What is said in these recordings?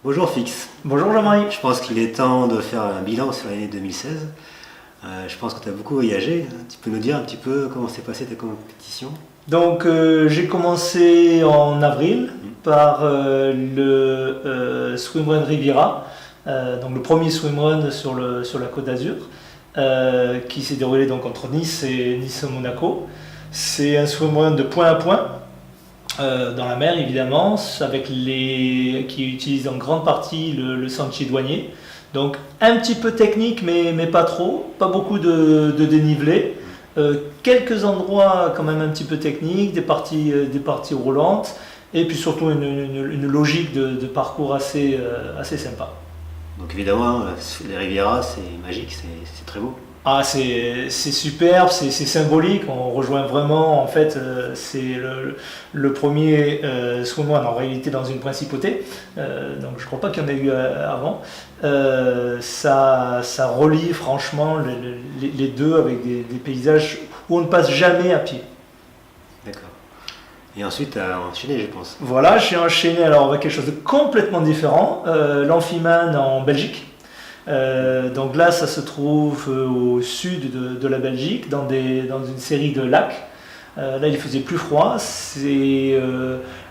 Bonjour Fix. Bonjour Jean-Marie. Je pense qu'il est temps de faire un bilan sur l'année 2016. Je pense que tu as beaucoup voyagé. Tu peux nous dire un petit peu comment s'est passée ta compétition? Donc j'ai commencé en avril par Swimrun Riviera, donc le premier swimrun sur la Côte d'Azur, qui s'est déroulé donc entre Nice et Monaco. C'est un swimrun de point à point, dans la mer évidemment, qui utilise en grande partie le sentier douanier. Donc un petit peu technique mais pas trop, pas beaucoup de dénivelé. Quelques endroits quand même un petit peu techniques, des parties roulantes, et puis surtout une logique de parcours assez sympa. Donc évidemment, les Riviera, c'est magique, c'est très beau. Ah, c'est superbe, c'est symbolique, on rejoint vraiment, en fait, c'est le premier swimrun en réalité dans une principauté, donc je ne crois pas qu'il y en ait eu avant. Ça relie franchement les deux avec des paysages où on ne passe jamais à pied. D'accord. Et ensuite, tu as enchaîné, je pense. Voilà, j'ai enchaîné alors avec quelque chose de complètement différent, l'Amphiman en Belgique. Donc là, ça se trouve au sud de la Belgique, dans une série de lacs. Là, il faisait plus froid. C'est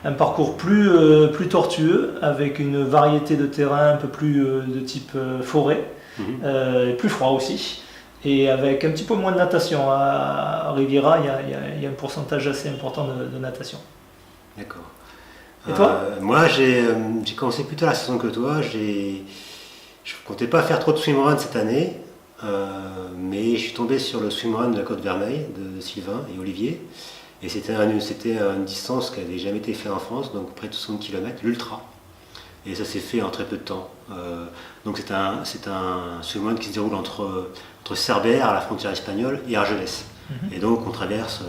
un parcours plus tortueux, avec une variété de terrain un peu plus de type forêt, et plus froid aussi. Et avec un petit peu moins de natation. À Riviera, il y a un pourcentage assez important de natation. D'accord. Et toi? Moi, j'ai commencé plus tard la saison que toi. Je ne comptais pas faire trop de swimrun cette année, mais je suis tombé sur le swimrun de la Côte Vermeille de Sylvain et Olivier. Et c'était une distance qui n'avait jamais été faite en France, donc près de 60 km, l'ultra. Et ça s'est fait en très peu de temps. Donc c'est un swimrun qui se déroule entre Cerbère, à la frontière espagnole, et Argelès. Et donc on traverse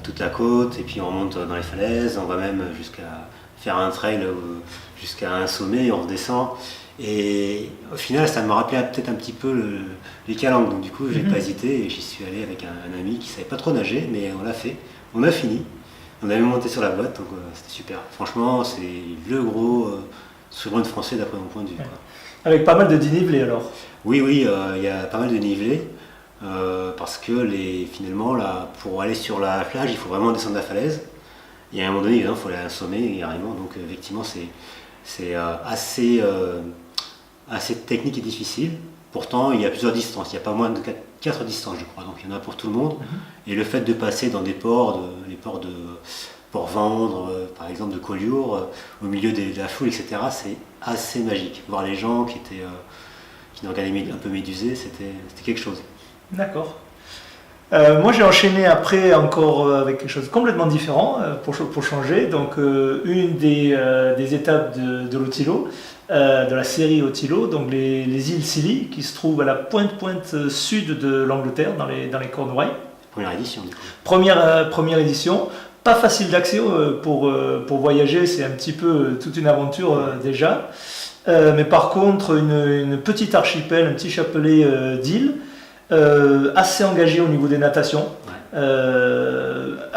toute la côte, et puis on monte dans les falaises, on va même jusqu'à faire un trail jusqu'à un sommet, et on redescend. Et au final, ça m'a rappelé peut-être un petit peu les calanques. Donc du coup, j'ai pas hésité et j'y suis allé avec un ami qui savait pas trop nager, mais on l'a fait. On a fini. On a même monté sur la boîte, donc c'était super. Franchement, c'est le gros swimrun français d'après mon point de vue. Quoi. Avec pas mal de dénivelé alors. Oui, il y a pas mal de dénivelé. Parce que finalement, là, pour aller sur la plage, il faut vraiment descendre la falaise. Et à un moment donné, il faut aller à un sommet carrément. Donc effectivement, c'est assez technique et difficile. Pourtant, il y a plusieurs distances. Il n'y a pas moins de 4 distances, je crois. Donc, il y en a pour tout le monde. Et le fait de passer dans les ports de Port-Vendre, par exemple, de Collioure, au milieu de la foule, etc., c'est assez magique. Voir les gens qui nous regardaient un peu médusés, c'était quelque chose. D'accord. Moi, j'ai enchaîné après encore avec quelque chose de complètement différent pour changer. Donc, une des étapes de l'Otilo, de la série Otilo, donc les îles Scilly, qui se trouvent à la pointe sud de l'Angleterre, dans les Cornouailles. Première édition, du coup. Première édition. Pas facile d'accès pour voyager, c'est un petit peu toute une aventure déjà. Mais par contre, une petite archipel, un petit chapelet d'îles, assez engagé au niveau des natations.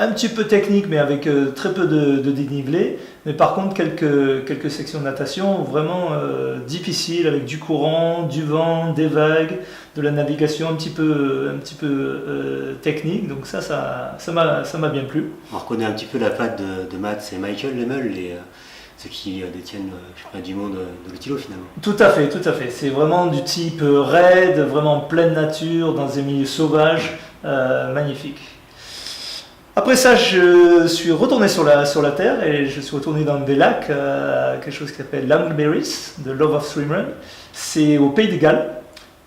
Un petit peu technique, mais avec très peu de dénivelé. Mais par contre, quelques sections de natation vraiment difficiles, avec du courant, du vent, des vagues, de la navigation un petit peu technique. Donc ça m'a bien plu. On reconnaît un petit peu la patte de Mats et Michael Lemmel, ceux qui détiennent le championnat du monde de l'Otilo finalement. Tout à fait. C'est vraiment du type raid, vraiment en pleine nature, dans des milieux sauvages, magnifique. Après ça, je suis retourné sur la terre et je suis retourné dans des lacs, quelque chose qui s'appelle l'Angleberries, de Love of Swimrun. C'est au Pays de Galles.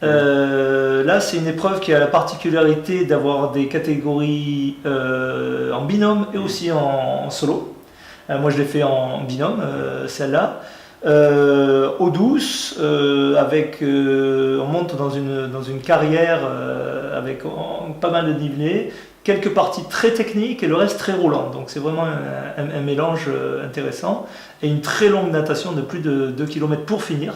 Là, c'est une épreuve qui a la particularité d'avoir des catégories en binôme et aussi en solo. Moi, je l'ai fait en binôme, celle-là. Eau douce, on monte dans une carrière avec pas mal de dénivelé, quelques parties très techniques et le reste très roulant. Donc c'est vraiment un mélange intéressant. Et une très longue natation de plus de 2 km pour finir,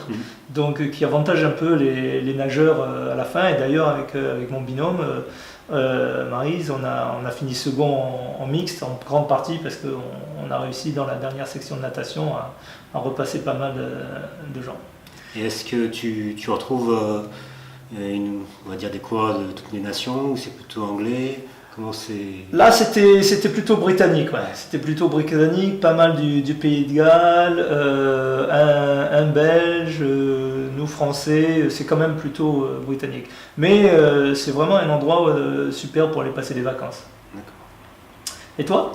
donc qui avantage un peu les nageurs à la fin. Et d'ailleurs avec mon binôme, Maryse, on a fini second en mixte, en grande partie, parce qu'on a réussi dans la dernière section de natation à repasser pas mal de gens. Et est-ce que tu retrouves on va dire des coureurs de toutes les nations, ou c'est plutôt anglais? Comment c'est... Là, c'était plutôt britannique, ouais. C'était plutôt britannique, pas mal du Pays de Galles, un Belge, nous Français, c'est quand même plutôt britannique. Mais c'est vraiment un endroit super pour aller passer des vacances. D'accord. Et toi?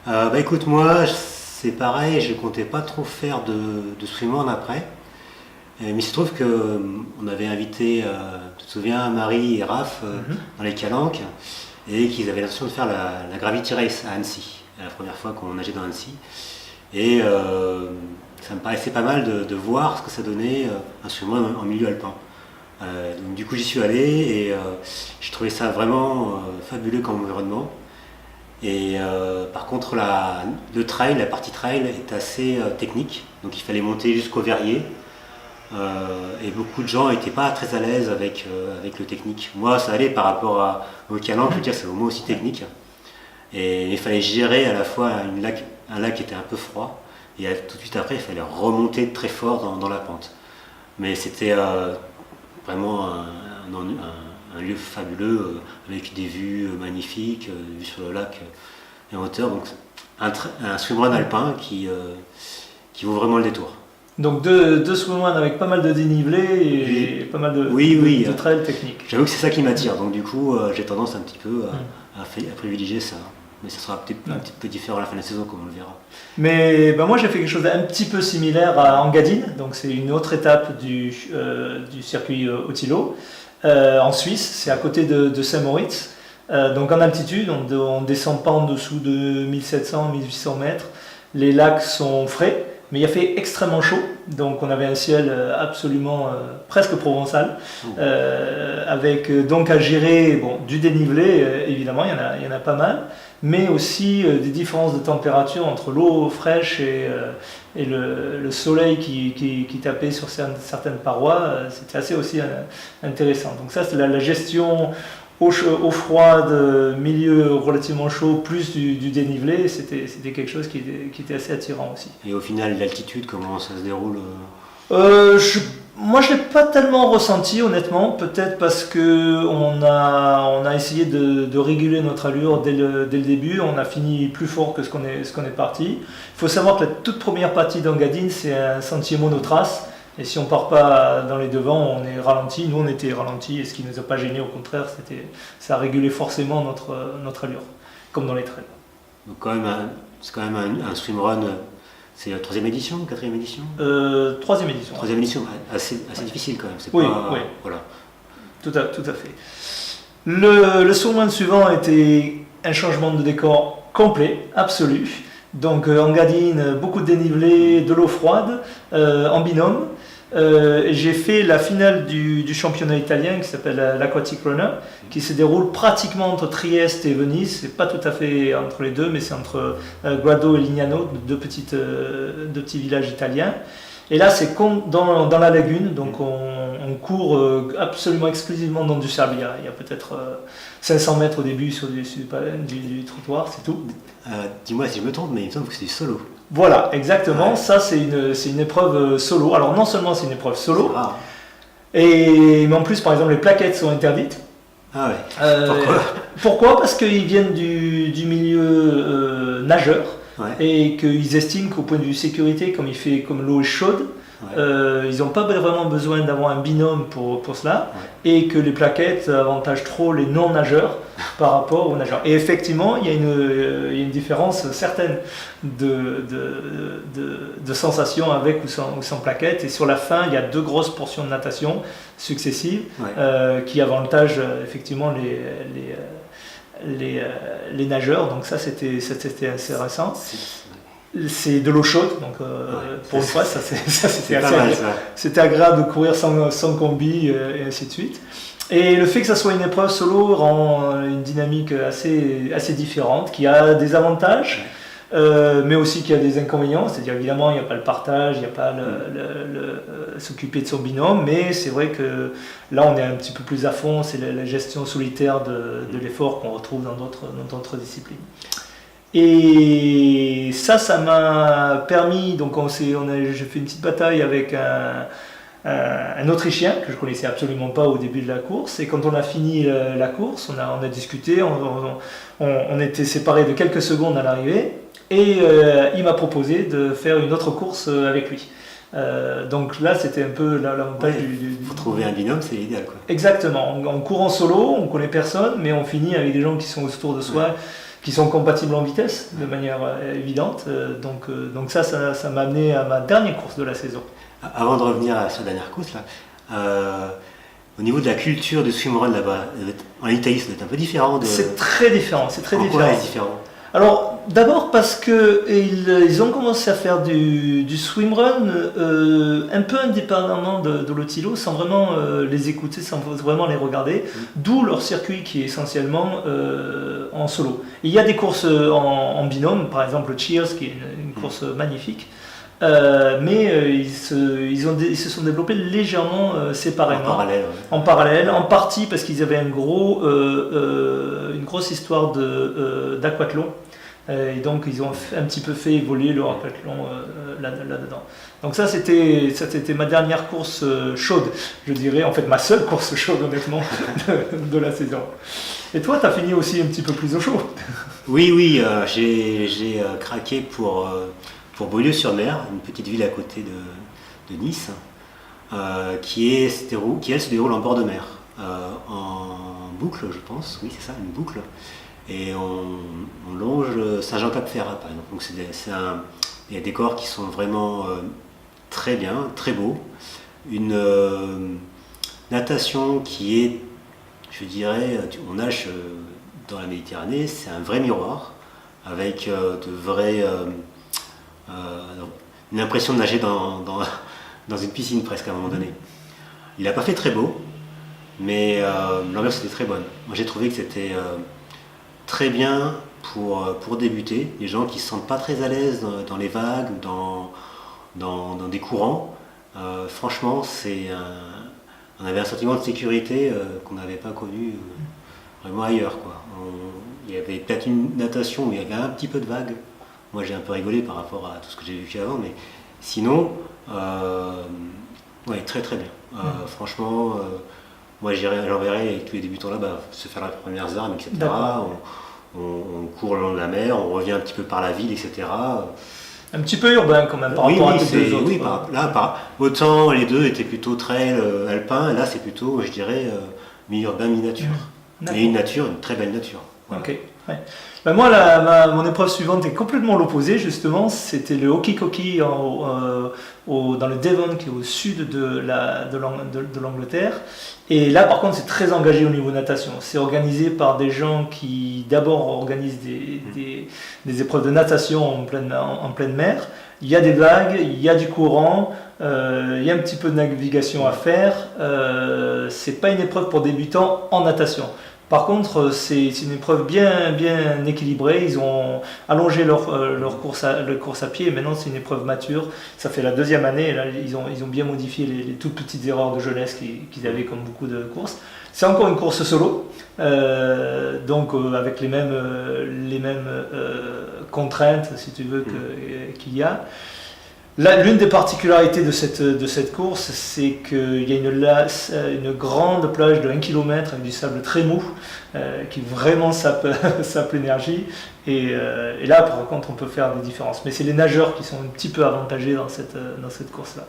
Bah écoute, moi, c'est pareil, je comptais pas trop faire de swimrun après. Mais il se trouve qu'on avait invité, tu te souviens, Marie et Raph dans les Calanques, et qu'ils avaient l'intention de faire la Gravity Race à Annecy, la première fois qu'on nageait dans Annecy. Et ça me paraissait pas mal de voir ce que ça donnait un swimrun en milieu alpin. Donc du coup j'y suis allé et j'ai trouvé ça vraiment fabuleux comme environnement. Et par contre le trail, la partie trail est assez technique, donc il fallait monter jusqu'au verrier. Et beaucoup de gens n'étaient pas très à l'aise avec le technique. Moi, ça allait par rapport au Calanque, je veux dire, c'est au moins aussi technique. Et il fallait gérer à la fois un lac qui était un peu froid, et tout de suite après, il fallait remonter très fort dans la pente. Mais c'était vraiment un lieu fabuleux, avec des vues magnifiques, vues sur le lac et en hauteur. Donc, un swimrun alpin qui vaut vraiment le détour. Donc deux swimruns avec pas mal de dénivelé et pas mal de trails techniques. J'avoue que c'est ça qui m'attire, donc du coup j'ai tendance un petit peu à privilégier ça. Mais ça sera peut-être un petit peu différent à la fin de la saison, comme on le verra. Mais moi j'ai fait quelque chose d'un petit peu similaire à Engadine, donc c'est une autre étape du circuit Otilo. En Suisse, c'est à côté de Saint-Moritz. Donc en altitude, on ne descend pas en dessous de 1700-1800 mètres. Les lacs sont frais. Mais il a fait extrêmement chaud, donc on avait un ciel absolument presque provençal, avec donc à gérer du dénivelé, évidemment, il y en a pas mal, mais aussi des différences de température entre l'eau fraîche et le soleil qui tapait sur certaines parois, c'était assez aussi intéressant. Donc ça, c'est la gestion eau froide, milieu relativement chaud, plus du dénivelé, c'était quelque chose qui était assez attirant aussi. Et au final, l'altitude, comment ça se déroule? Moi, je ne l'ai pas tellement ressenti, honnêtement, peut-être parce qu'on a essayé de réguler notre allure dès le début, on a fini plus fort que ce qu'on est parti. Il faut savoir que la toute première partie d'Engadine, c'est un sentier monotrace. Et si on ne part pas dans les devants, on est ralenti. Nous, on était ralenti, et ce qui ne nous a pas gêné, au contraire, ça a régulé forcément notre allure, comme dans les trails. Donc c'est quand même un swimrun, c'est la 3e édition, 4e édition 3e édition. 3e édition, assez difficile quand même. Oui. Voilà. Tout à fait. Le swimrun suivant était un changement de décor complet, absolu. Donc Engadine, beaucoup de dénivelé, de l'eau froide, en binôme. J'ai fait la finale du championnat italien qui s'appelle l'Aquatic Runner, qui se déroule pratiquement entre Trieste et Venise. C'est pas tout à fait entre les deux, mais c'est entre Grado et Lignano, deux petits villages italiens. Et là, c'est dans la lagune, donc on court absolument exclusivement dans du sablier. Il y a peut-être 500 mètres au début sur du trottoir, c'est tout. Dis-moi si je me trompe, mais il me semble que c'est du solo. Voilà, exactement. Ouais. Ça, c'est une épreuve solo. Alors, non seulement c'est une épreuve solo, mais en plus, par exemple, les plaquettes sont interdites. Ah ouais. Pourquoi? Parce qu'ils viennent du milieu nageur. Ouais. Et qu'ils estiment qu'au point de vue sécurité, comme l'eau est chaude, ils n'ont pas vraiment besoin d'avoir un binôme pour cela, et que les plaquettes avantagent trop les non-nageurs par rapport aux nageurs. Et effectivement, il y a une différence certaine de sensation avec ou sans plaquettes, et sur la fin, il y a 2 grosses portions de natation successives qui avantagent effectivement les nageurs, donc ça c'était assez récent. c'est de l'eau chaude, donc pour une fois, c'était agréable de courir sans combi et ainsi de suite. Et le fait que ça soit une épreuve solo rend une dynamique assez différente, qui a des avantages, mais aussi qui a des inconvénients. C'est-à-dire évidemment, il n'y a pas le partage, il n'y a pas s'occuper de son binôme, mais c'est vrai que là, on est un petit peu plus à fond. C'est la gestion solitaire de l'effort qu'on retrouve dans d'autres disciplines. Et ça m'a permis. Donc, j'ai fait une petite bataille avec un Autrichien que je connaissais absolument pas au début de la course, et quand on a fini la course, on a discuté, on était séparés de quelques secondes à l'arrivée, et il m'a proposé de faire une autre course avec lui. Donc là, c'était un peu l'avantage Pour trouver un binôme, c'est l'idéal, quoi. Exactement. On court en solo, on connaît personne, mais on finit avec des gens qui sont autour de soi, qui sont compatibles en vitesse de manière évidente. Donc ça m'a amené à ma dernière course de la saison. Avant de revenir à cette dernière course, au niveau de la culture du swimrun là-bas, en Italie, ça doit être un peu différent. C'est très différent. Quoi est différent? Alors, d'abord parce qu'ils ont commencé à faire du swimrun un peu indépendamment de l'Otilo, sans vraiment les écouter, sans vraiment les regarder, d'où leur circuit qui est essentiellement en solo. Et il y a des courses en binôme, par exemple le Cheers, qui est une course magnifique, mais ils se sont développés légèrement séparément, en parallèle, en partie parce qu'ils avaient une grosse histoire d'aquathlon. Et donc ils ont un petit peu fait évoluer leur aquathlon là-dedans. Donc ça c'était ma dernière course chaude, je dirais, en fait ma seule course chaude honnêtement de la saison. Et toi, tu as fini aussi un petit peu plus au chaud. Oui, j'ai craqué pour Beaulieu-sur-Mer, une petite ville à côté de Nice, qui se déroule en bord de mer, en boucle, je pense. Oui, c'est ça, une boucle. Et on longe Saint-Jean-Cap-Ferrat, par exemple. Donc il y a des décors qui sont vraiment très bien, très beaux. Une natation qui est, je dirais, on nage dans la Méditerranée, c'est un vrai miroir, avec une impression de nager dans une piscine presque à un moment donné. Il n'a pas fait très beau, mais l'ambiance était très bonne. Moi j'ai trouvé que c'était très bien pour débuter, les gens qui ne se sentent pas très à l'aise dans les vagues, dans des courants. Franchement, on avait un sentiment de sécurité qu'on n'avait pas connu vraiment ailleurs, quoi. Il y avait peut-être une natation où il y avait un petit peu de vagues. Moi j'ai un peu rigolé par rapport à tout ce que j'ai vécu avant, mais sinon, très très bien. Franchement, moi j'enverrai avec tous les débutants là-bas se faire les premières armes, etc. On court le long de la mer, on revient un petit peu par la ville, etc. Un petit peu urbain quand même par rapport à tes deux autres. Oui, autant les deux étaient plutôt trail alpin, et là c'est plutôt, je dirais, mi-urbain, mi-nature. Et une très belle nature. Voilà. Ok. Ouais. Moi, mon épreuve suivante est complètement l'opposé, justement. C'était le hockey-cocky dans le Devon, qui est au sud de l'Angleterre. Et là, par contre, c'est très engagé au niveau natation. C'est organisé par des gens qui, d'abord, organisent des épreuves de natation en pleine mer. Il y a des vagues, il y a du courant, il y a un petit peu de navigation à faire. C'est pas une épreuve pour débutants en natation. Par contre, c'est une épreuve bien équilibrée. Ils ont allongé leur course à pied, et maintenant c'est une épreuve mature. Ça fait la deuxième année, et là ils ont bien modifié les toutes petites erreurs de jeunesse qu'ils avaient comme beaucoup de courses. C'est encore une course solo, donc avec les mêmes contraintes, si tu veux, qu'il y a. L'une des particularités de cette course, c'est qu'il y a une grande plage de 1 km avec du sable très mou qui vraiment sape l'énergie. Et là, par contre, on peut faire des différences. Mais c'est les nageurs qui sont un petit peu avantagés dans cette course-là.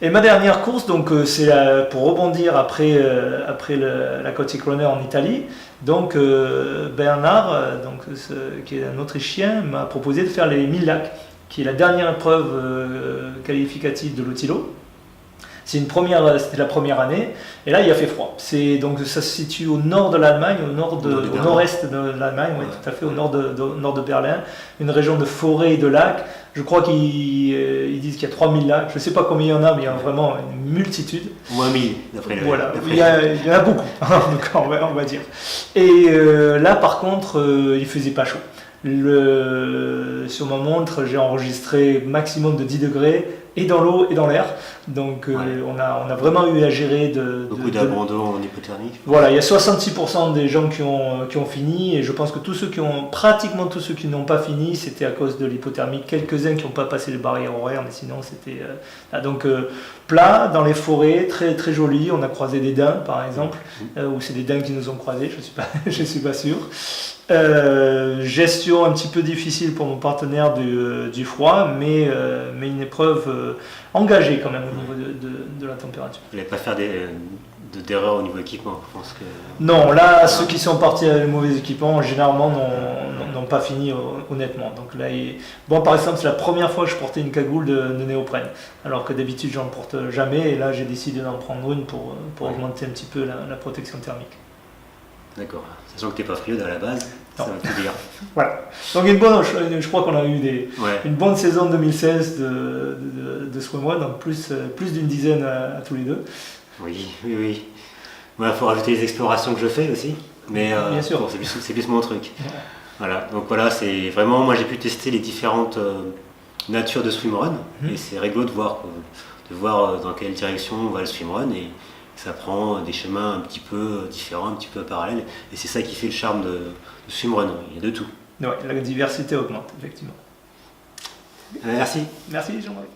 Et ma dernière course, donc, c'est pour rebondir après la Gothic Runner en Italie. Donc Bernard, qui est un Autrichien, m'a proposé de faire les 1000 lacs, qui est la dernière épreuve qualificative de l'Otilo. C'était la première année, et là il a fait froid. Donc ça se situe au nord de l'Allemagne, au nord-est de l'Allemagne, oui, tout à fait, au nord de Berlin, une région de forêt et de lacs, Je crois qu'ils disent qu'il y a 3000 lacs. Je ne sais pas combien il y en a, mais il y en a vraiment une multitude. Au moins 1000, d'après le. Voilà, d'après il y en a beaucoup, donc on va dire. Et là, par contre, il faisait pas chaud. Sur ma montre, j'ai enregistré maximum de 10 degrés, et dans l'eau et dans l'air. Donc on a vraiment eu à gérer beaucoup d'abandon en hypothermie. Voilà, il y a 66% des gens qui ont fini, et je pense que pratiquement tous ceux qui n'ont pas fini, c'était à cause de l'hypothermie. Quelques-uns qui n'ont pas passé les barrières horaires, mais sinon c'était... donc plat, dans les forêts, très, très joli. On a croisé des daims, par exemple, ou c'est des daims qui nous ont croisés, je suis pas sûr. Gestion un petit peu difficile pour mon partenaire du froid, mais une épreuve engagée quand même au niveau de la température. Vous n'allez pas faire d'erreur au niveau équipement, je pense que... Non, là, ceux qui sont partis avec le mauvais équipement, généralement, n'ont pas fini, honnêtement. Donc là, par exemple, c'est la première fois que je portais une cagoule de néoprène, alors que d'habitude, j'en porte jamais, et là, j'ai décidé d'en prendre une pour augmenter un petit peu la protection thermique. D'accord. Sachant que tu n'es pas friode à la base, ça va tout dire. Voilà. Donc je crois qu'on a eu une bonne saison 2016 de swimrun, donc plus d'une dizaine à tous les deux. Oui. Il faut rajouter les explorations que je fais aussi, mais bien sûr. Bon, c'est plus mon truc. Voilà. Donc voilà, c'est vraiment, moi j'ai pu tester les différentes natures de swimrun, et c'est rigolo de voir dans quelle direction va le swimrun, et ça prend des chemins un petit peu différents, un petit peu parallèles, et c'est ça qui fait le charme de swimrun, il y a de tout. Ouais, la diversité augmente, effectivement. Merci. Merci Jean-Marie.